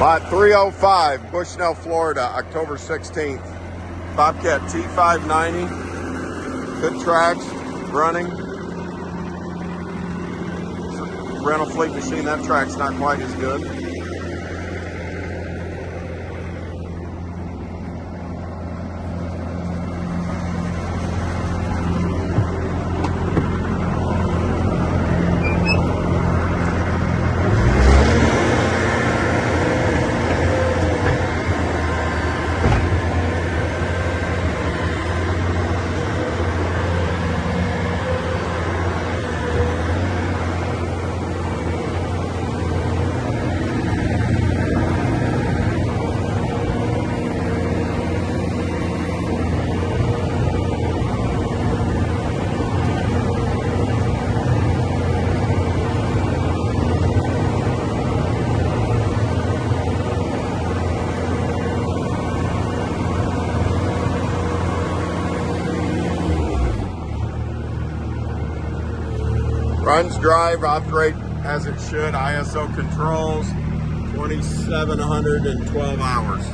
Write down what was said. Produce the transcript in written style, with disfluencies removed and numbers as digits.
Lot 305, Bushnell, Florida, October 16th. Bobcat T590, good tracks, running. Rental fleet machine, that track's not quite as good. Runs, drive, operate as it should. ISO controls, 2,712 hours.